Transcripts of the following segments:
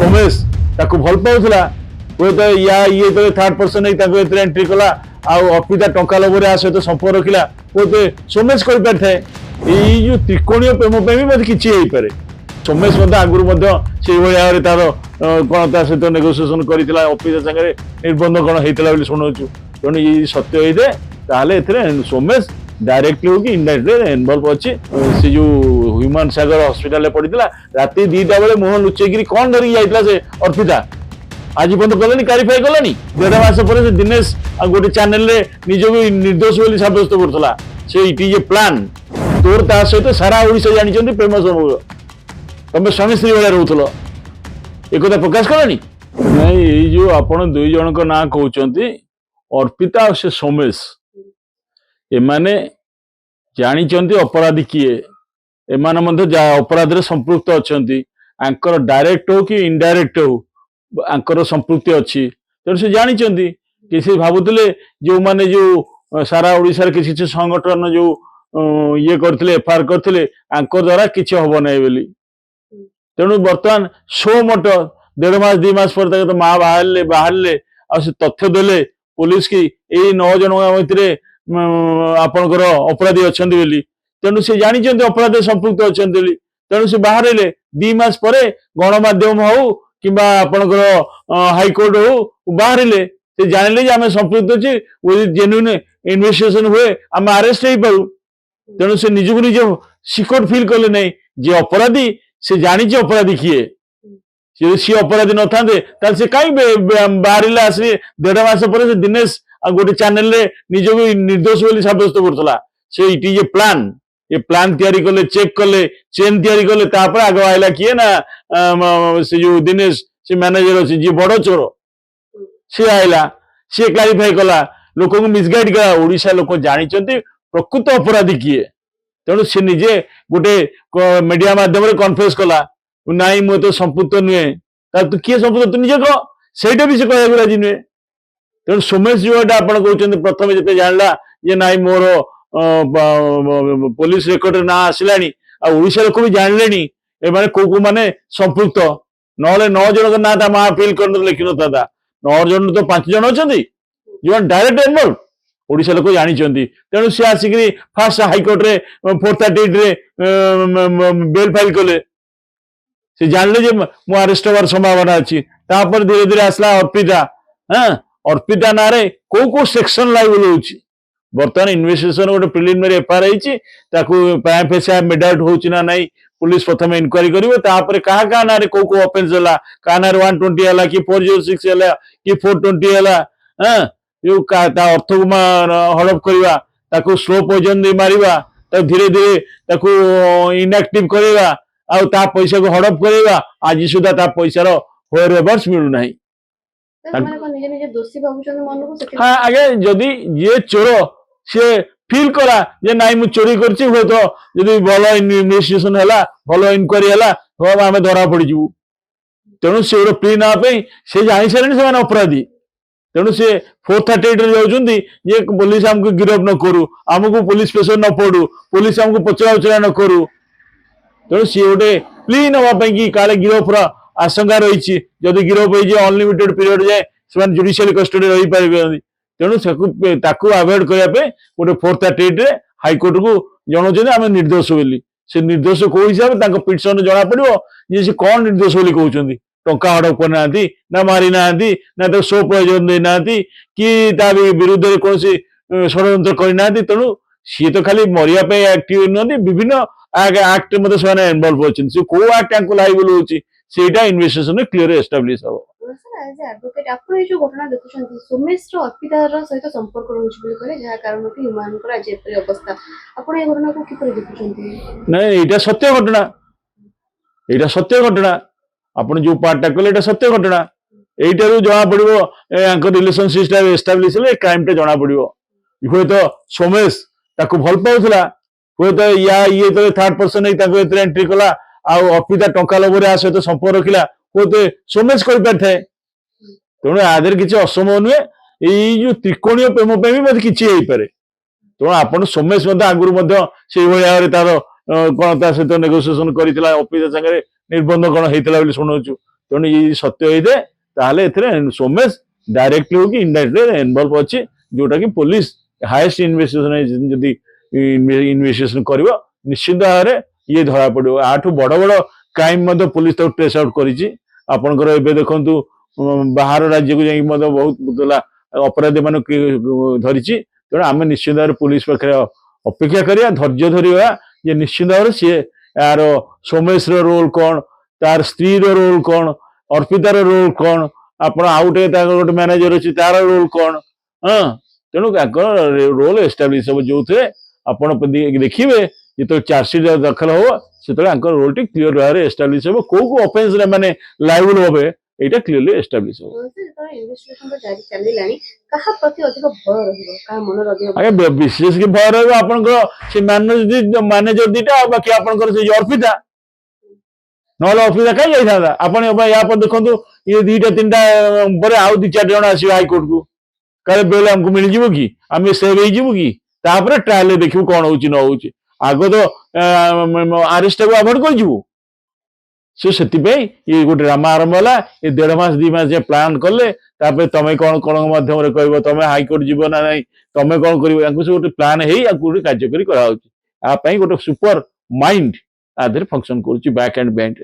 सोमेश ताकू भल पाउला हुए तो या ये तो थर्ड पर्सन नहीं एंट्री कला अर्पिता टंका लोभर आ सहित संपर्क रखिला हुए तो सोमेश कर पारि थाए जो त्रिकोणीय प्रेम पे भी किसी हो पारे सोमेश आगुरी से भाव तार कौन ता सहित नेगोसिएशन करता अर्पिता सागर निर्बंध कौन होता शुणु तेणु ये सत्य होते ताहले सोमेश डायरेक्टली हो कि इनडायरेक्टली इनवॉल्व अच्छी से जो ह्यूमन सागर हॉस्पिटल पड़ा राति 2टा बेले मुह लुचेक कौन धरिकी जाइला से अर्पिता आज पर्यटन कलानी क्लारिफाई कलानी 1.5 मास पर दिनेश गोटे चैनल रे निजको निर्दोष बोली सब्यस्त करथला से इट इज ए प्लान तोर ता सहित सारा ओडिशा जानिचंती प्रेम संभोग तमे स्वामी स्त्री वाला रहउथलो एकता प्रकाश कलानी नहीं ये जो आपण दुई जन को ना कहउचंती अर्पिता और से सोमेश एमाने जानिचंती अपराधी किए एमाने मध्य अपराध रे संपृक्त अछंती आंकर डायरेक्ट हो कि इनडायरेक्ट हो आंकर संपृक्ति अच्छी तेणु से जानिचंती कि से भाबुतले जो माने जो सारा ओडिशा रे किसी संगठन जो ये करथिले एफआईआर करथिले आंकर द्वारा किछि हबो नै बोली तेणु वर्तमान सो मट 1.5 मास 2 मास पर तो माँ बाहर आ से तथ्य देले पुलिस की यही 9 जन भितर आपणकर अपराधी अच्छा बोली तेणु से जानी अपराध संपृक्त अच्छा तेणु से बाहर 2 मास पर गणमाध्यम हो कि आपणकर हाइकोर्ट हो बाहर से जानिले जे आम संपृक्त अच्छे जेन्युइन इन्वेस्टिगेशन हुए आम अरेस्ट हो पारू तेणु से निजक निज सिक्योर फील कले नहीं जे अपराधी से जानी अपराधी किए सी अपराधी न था से कहीं बाहर आसी 1.5 मास पर दिनेश गोटे चैनल रे निजको निर्दोष बोली सब्यस्त करथला से इट इज ए प्लान ये प्लान तैयारी कले चेक कले चेन तैयारी कले तापर आग आइला किए ना से जो दिनेश से मैनेजर अच्छे जी बड़ चोर सी आइला सी क्लारिफाई कला लोक को मिसगाइड कला ओडिशा लोक जानिचंती प्रकृत अपराधी किए तेणु से निजे गोटे मीडिया माध्यम कन्फेस कला नाई मु तो संपृक्त नुहे तू किए संपृक्त तू निजे कह से भी से कह राजी नुहे तेणु सोमेश जोटा आप कहते प्रथम जिते जानला ये नाई मोर पुलिस रेकर्ड ना आसला ओडिशा लोक भी जानले ए को माने संपृक्त ना 9 जन ना माँ फिल कर लिखि ना 9 जन तो 5 जन अच्छा जो डायरेक्ट इनवॉल्व ओडिशा लोक जानी तेणु सी आसिक फास्ट हाइकोर्ट रे 438 रे बेल फाइल कले से जानले जे मु अरेस्ट होवार संभावना अच्छी तापर धीरे धीरे आसला अर्पिता हाँ अर्पिता ना रे को सेक्शन लाइबल होची बर्तमान इन्वेस्टिगेशन गोटे प्रिलिमिनरी एफआईआर होईची ताकू प्राइम फेसिया मेडाउट होची ना नहीं पुलिस प्रथम इंक्वायरी करिवो तापर कहा ना रे को ऑफेंस हला कहा ना 120 हला कि 406 हला कि 420 हला हां यो का ता अर्थ को हड़प करवा ताकू स्लो पॉइजन दे मारिवा ता धीरे धीरे ताकू इनएक्टिव करवा आ ता पैसा को हड़प करवा आज सुधा ता पैसा रो होय रिवर्स मिलु नाही हाँ आगे जदि ये चोर सी फिल करा जे नाई मु चोरी करछि हुए तो जदि भल इन्वेस्टिगेशन हैला भल इनक्वायरी हैला तो आमे धरा पड़ी जीवु तेणु से गोटे प्ली ना से जानी सारे से अपराधी तेणु से 438 रे जाउछंती ये पुलिस हमको गिरफ्त न करू हमको पुलिस प्रेशर न पड़ू पुलिस हमको पचरा उचरा न करू तेणु सी गोटे प्ली नापी कि काले गिरफ्र आशंका रही जदि गिरफ हो अनलिमिटेड पीरियड जाए से जुडिशियल कस्टडी रही पारे तेणु अवॉइड करने गोटे 438 रे हाइकोर्ट को जनाऊँ आम निर्दोष बोली से निर्दोष कौ हिसाब से पिटिशन जना पड़ो जे कौन निर्दोष बोली कहते टंका हड़प करना ना मारी ना सो प्रयोजन देना कि विरुद्ध में कौन षड्यंत्र करना तेणु सी तो खाली मरिया एक्टिव नुहति विभिन्न एक्ट मत से इनवॉल्व अच्छे कौ एक्ट लाइबल होची सेटा इन्वेस्टिगेशन क्लियर एस्टाब्लिश हो सर एडवोकेट आपण जो घटना देखुछंती सोमेश रो अर्पिता रो सहित संपर्क रहउछ बोली करे जहा कारण कि ह्यूमन को आज एपरी अवस्था आपण ए घटना को किपरि देखुछंती नहीं एटा सत्य घटना आपण जो पार्टा कले एटा सत्य घटना एटा रो जणा पड़िबो एंकर रिलेशनशिप एस्टाब्लिश ले क्राइम टे जणा पड़िबो हुए तो सोमेश ताकू भल पाउथला हुए तो या ये तो थर्ड पर्सन नहीं ताकू एतरे एंट्री कला अर्पिता टंका लोभर आ सहित संपर्क रखिला हुए तो सोमेश कर पारि थाए तेणु आदर किसी असंभव नुहे यही जो त्रिकोणीय प्रेम पे भी किसी हो पारे तेणु आप सोमेश आगुरी से भाव तार कौन ता सहित नेगोसिएशन करता अर्पिता सागर निर्बंध कौन होता शुणु तेणु ये सत्य होते सोमेश डायरेक्टली हो कि इनडायरेक्टली इनवॉल्व अच्छी जोटा कि पुलिस हाईएस्ट इन्वेस्टिगेशन जदि इन्वेस्टिगेशन कर निश्चित भाव में ये धरा पड़ो आठू बड़ बड़ क्राइम पुलिस ट्रेस आउट कर देखु बाहर राज्य को जाइए बहुत अपराधी मान धरी तेणु आम निश्चित भाव पुलिस पाखे अपेक्षा करिया धैर्य धरिया जे निश्चित भाव सी यार सोमेश रोल कौन तार स्त्री रोल कौन अर्पितार रोल कौन आपण आउ गोटे मैनेजर अच्छी तार रोल कौन हाँ तेणु रोल एस्टाब्लीश हम जो थे आप देखिए जो चार्जसीट दाखल हम से रोल टी क्लीयर भाव में एस्टाब्लीश हम कौ अफेन्स माने लायबल हे यहाँ क्लीयरली एस्टाब्लीश हो आगे विशेष कि भय रहा मैनेजर दीटा बाकी अर्पिता ना अर्पिता कहीं जाता आप देखो ये दीटा तीन टा आउ दी चार जन आस हाइकोर्ट को कहे बेल आमको मिल जीवो कि आम सेव हो कि ट्रायल देखू कौन हो न हो आग तो आरेस्ट को अवॉइड कर से ये गोटे ड्रामा आरंभ है ये 1.5 मास 2 मास प्लान कले तमें कौन कौन मध्यम कह तुम हाइकोर्ट जीव ना ना तुम कौन कर गोटे प्लान गोटे कार्यकरी कराई गोटे सुपर माइंड आधे फंक्शन कर बैक एंड बैंड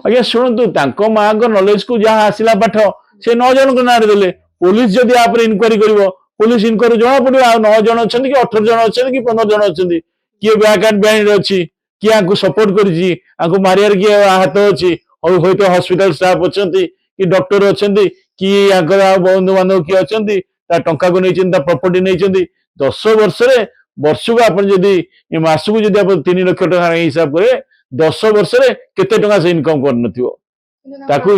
आज्ञा शुणु माँ नॉलेज को जहाँ आसला पाठ से 9 जन ना देले पुलिस जदि आप इनक्वारी कर पुलिस इनक्वारी जना पड़ो 9 जन अच्छा कि 18 जन अच्छा कि 15 जन अच्छा किए बैक एंड बैंड अच्छी किए सपोर्ट कर मारियार किए हाथ अच्छी हूँ तो हॉस्पिटल स्टाफ अच्छा कि डॉक्टर अच्छा कि बंधु बांधव किए अच्छा टंका को नहीं प्रॉपर्टी नहीं 10 वर्ष वर्षक आप मसकू जब आप 3 लाख टका हिसाब करें 10 वर्ष केते टका से इनकम कर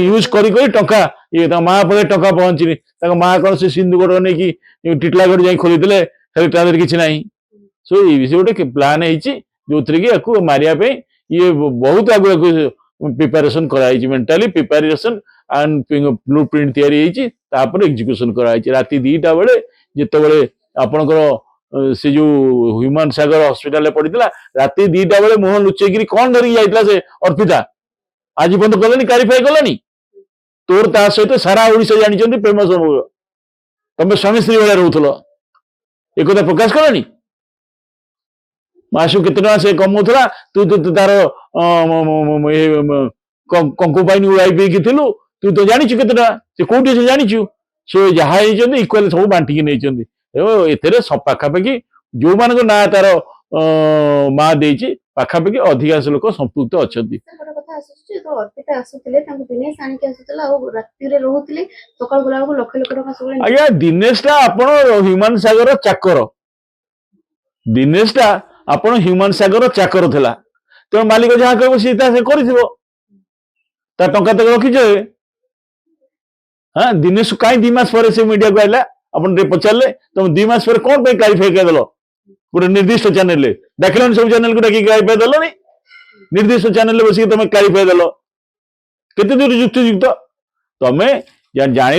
यूज करी टंका ये माँ पाखे टंका पहुंचनी माँ कौन से सिंधुगढ़ नहीं कि टिटलागढ़ जाए खोली किसी ना सो ये गोटे प्लान है जो थी मारे ये बहुत आगे प्रिपेरेसन कराई mentally preparation and blue print तैयारी एग्जीक्यूशन कराई राति 2टा बेले जिते आपणकर से जो ह्यूमन सागर हॉस्पिटल पड़ता राति 2टा बेले मुह लुचेक कौन धरिकी जाइला से अर्पिता आज पर्यटन कलानी क्लारिफाई कलानी तोर ता सहित सारा ओडिशा जानी प्रेम समूह तुम स्वामी स्त्री भाया रोल एक प्रकाश कलानी मासु केते टका से कमाउला तू तार कंकुपाइन उड़ाई पी थिलु तू तो जानिछु केते टका से कोठी से जानिछु से जहा इक्वाली सब बांटिकी नहीं पाखापाखि जो मान ना तार माँ देती पाखापाखि अधिकांश लोक संपुक्त अच्छा आज्ञा दिनेश टा आप ह्यूमन सागर चाकर दिनेश टा आप ह्यूमन सागर चाकर थिला तेणु मालिक जहाँ कह सी कर टंका तक रखीच हाँ दिनेश कहीं 2 मास पर से मीडिया को आइला अपन पचारे तुम 2 मास पर कौन क्लारिफाई करदेल गोटे निर्दिष्ट चैनल डाकिल सब चैनल को डाक क्लारिफाई देलनि निर्दिष्ट चैनल बस तुम क्लारिफाई देल केते दूर युक्तियुक्त तुम जान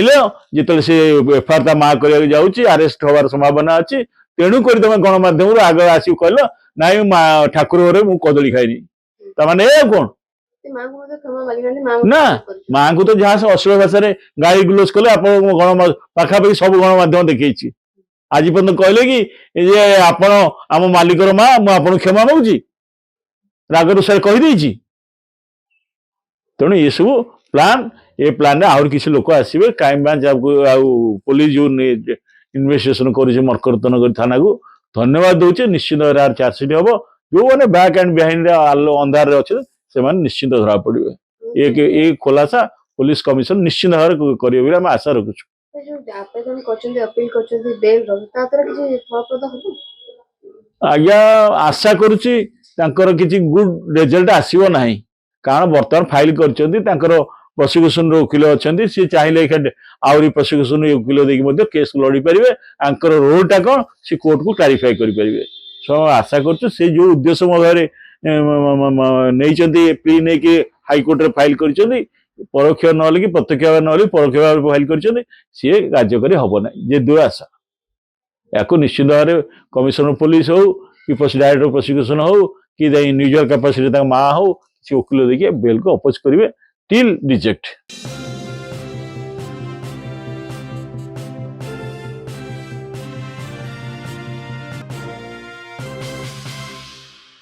जो से एफआईआर माँ कर जाऊँगी अरेस्ट हबार संभावना अच्छी तेणुक तुम गणमाध्यम आग आस कहल ना ठाकुर घरे मुझे कदली खाइनी तमाने कौन ना माँ को तो जहाँ से अश्लील भाषा गाड़ी गुलज कले आप गण पाखापाखि सब गणमाध्यम देखी आज पर्यटन कहले कि जे आपण आम मालिकर माँ मुझे क्षमा मांगी रागर सारे कहीदे तेणु ये सब प्लान ये प्लान आहुरी किसी लोक आसवे क्राइम ब्रांच पुलिस जो इन्वेस्टिगेशन कर मरकरतन थाना को धन्यवाद दूचे निश्चित भाव चार्जसीट हम जो मैंने बैक एंड बिहाइंड अंधार अच्छे से निश्चित धरा पड़े एक खुलासा पुलिस कमिशन निश्चित भाव कर आशा रखुचु आज्ञा आशा करुच्ची किसी गुड रिजल्ट आसो ना कारण बर्तमान फाइल कर प्रोसिक्यूशन वकिल अच्छा सी चाहिए आहरी प्रोसिक्यूशन वकिल देखिए केस लड़ी पारे आंकर रोलटा कौन सी कोर्ट को क्लारिफाई करेंगे सो आशा कर जो उद्देश्य मध्य नहीं प्ली नहीं हाइकोर्ट रे फाइल कर परोक्ष ना कि प्रत्यक्ष भाव ना परोक्ष भाव फाइल कर सी कार्यकारी हम ना ये दो आशा या निश्चित भाव में कमिशनर पुलिस हो कि डायरेक्टर प्रोसिक्यूशन हो कि इंडिविजुअल कैपेसिटी माँ हो ସେ ଓକିଲ ଦେଇକି ବେଲକୁ ଅପୋଜ କରିବେ ଟିଲ୍ ରିଜେକ୍ଟ।